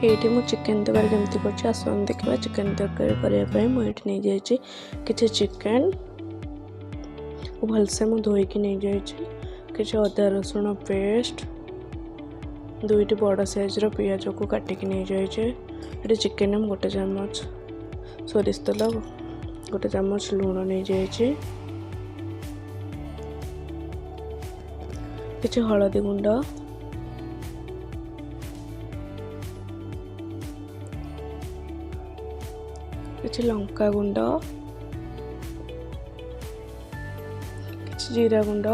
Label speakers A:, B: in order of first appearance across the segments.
A: ये मु चिकेन तरकारी केमती कर आसन देखा। चिकेन तरकारी करने मुझे नहीं जाइए कि चिकेन भलसे मुझे धोईकी नहीं जाइए कि अदा रसुण पेस्ट 2टी बड़ साइज पियाज को काटिकी नहीं जाइए। ये चिकेन में 1 चामच सोरिष तेल 1 चामच लुण नहीं जाइए कि हलदी गुंड कि लंका गुंड कि जीरा गुंड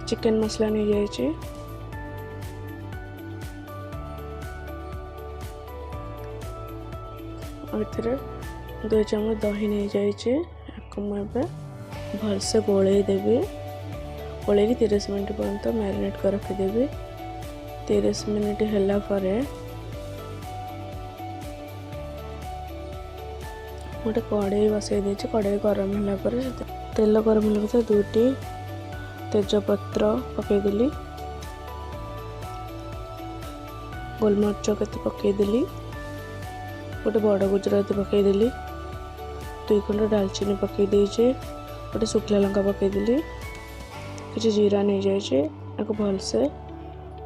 A: चिकेन मसला नहीं जाइए और 2 चामच दही नहीं जाइए। मुझे भलसे गोले देवी गोले 30 मिनट पर्यंत मैरिनेट कर रखिदेवी। 30 मिनट है गोटे कड़े बसई दे कड़े गरम है तेल गरम है 2टी तेजपत्र पकईदेली गोलमरिच केते पकईदेली गोटे बड़ गुजराती पकईदेली 2 खंड डालचीनी पकई देचे गोटे शुखला लंका पकईदेली कि जीरा नहीं जाइए। आपको भलसे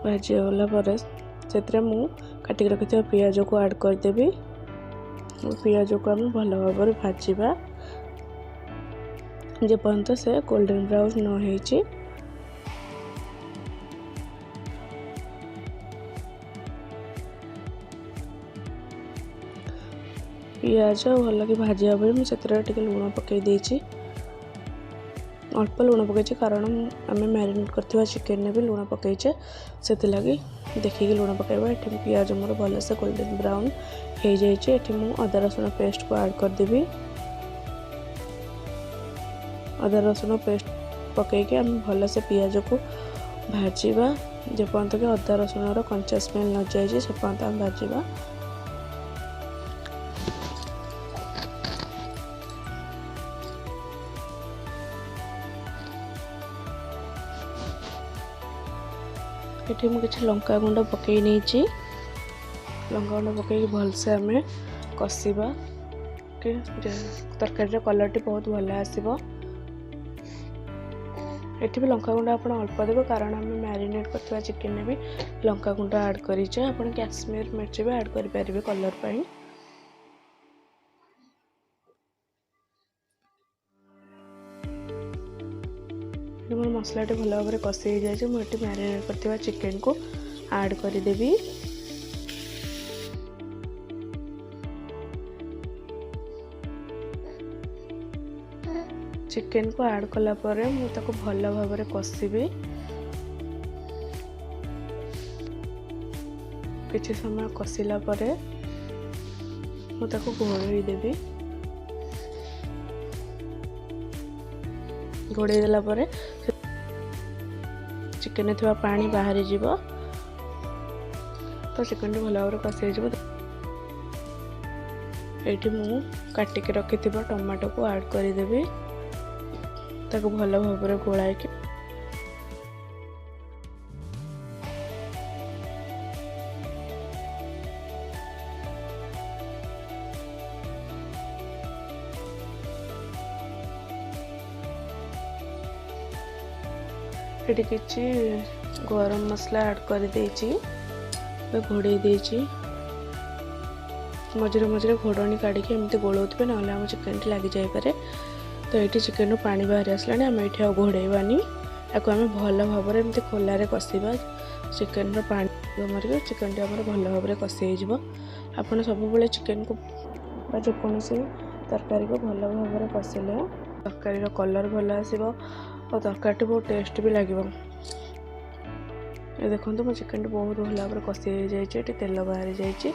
A: भाजी गला से मु काटिक रखि पियाज को ऐड करदेवी। पियाज को आम भल भाव भाजवा जेपर्यंत से गोल्डन ब्राउन न होइछि। पियाज भल कि भाजा मुझे लुण पकई देछि अल्प लुण पकई कारण आम मैरिनेट करथिबा चिकेन ने भी लुण पकईचे से लगी देखिए लुण पकईबा। ये पियाज मोर भलसे गोल्डन ब्राउन हो जाइए। ये अदा रसुण पेस्ट को ऐड करदेवी। अदा रसुण पेस्ट पकईके आम भलसे पियाज को भाजवा जेपर्यंत कि अदा रसुण कंचा स्मेल न जाइए से पर्यंत आम भाजवा। ये मुझे लंका गुंड पकई नहीं लंका गुंड पकई भलसे आम कषा कि तरकारी कलर टी बहुत भल आसो। ये भी लंका गुंड आप अल्प देवे कारण आम मैरिनेट करथिबा चिकेन में भी लंका गुंड ऐड करें। आप काश्मीर मिर्च भी ऐड करें कलर पाई। मोर मसला भल भाव कषि जाए मुझे मैरिनेट करथिबा चिकेन को ऐड करदेवी। चिकेन को ऐड कला परे मुझे भल भाव कषिबी। किछि समय कषिला परे मुझे घोड़े देवी। घोड़े देला परे चिकेन थोड़ा पानी बाहरी जीव तो चिकेन भल भाव कषि हो। ये मु काटिक रखि टमाटो को ऐड करदेवी ताको भल भाव गोलाई ये किसी गरम मसला ऐड कर घोड़े मझे मझे घोड़नी काढ़ी एमती गोलाउे ना आम चिकेन लगी जापे। तो ये चिकेन पानी बाहरी आसला आम ये घोड़ेबानी आपको आम भल भाव एमती खोलारे कषा चिकेन पानी मरिक चिकेन आम भल भाव कषि हो। आप सब चिकेन को जेकोसी तरकारी को भल भाव कषिले तरकारी कलर भल आसो और तरकारी बहुत टेस्ट भी लगे। ये देखो मो चिकेन बहुत भल भाव कषि जाइए तेल बाहरी जाइए।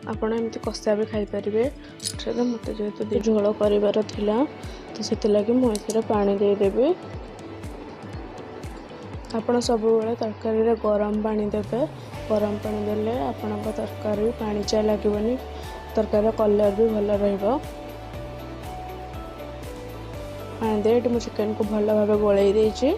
A: आपण एमती कषा भी खाई पारे मत जेहेतु झोल कर तो से लगे मुझे पानी देदेवी। आपण सब तरकारी गरम पानी देवे। गरम पानी देले आपण तरकारी पानी चा लगभग तरकारी कलर भी भल रहिबो। पानी दे ये चिकेन को भल भाव गोल देछि।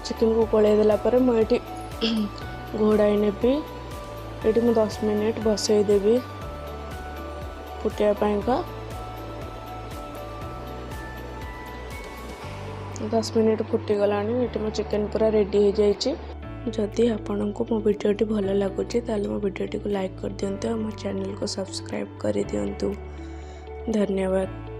A: चिकेन को गोल देला पर मुझे घोड़ाई नेबी। ये मुझे 10 मिनिट बसईदेवी फुटापा। 10 मिनिट फुटीगला। ये मो चिकेन पूरा रेडी हो जाइए। जदि आपण को मो वीडियोटी भल लगुच ताल मो वीडियोटी को लाइक कर दिंतु और मो चैनल को सब्सक्राइब कर दिंतु। धन्यवाद।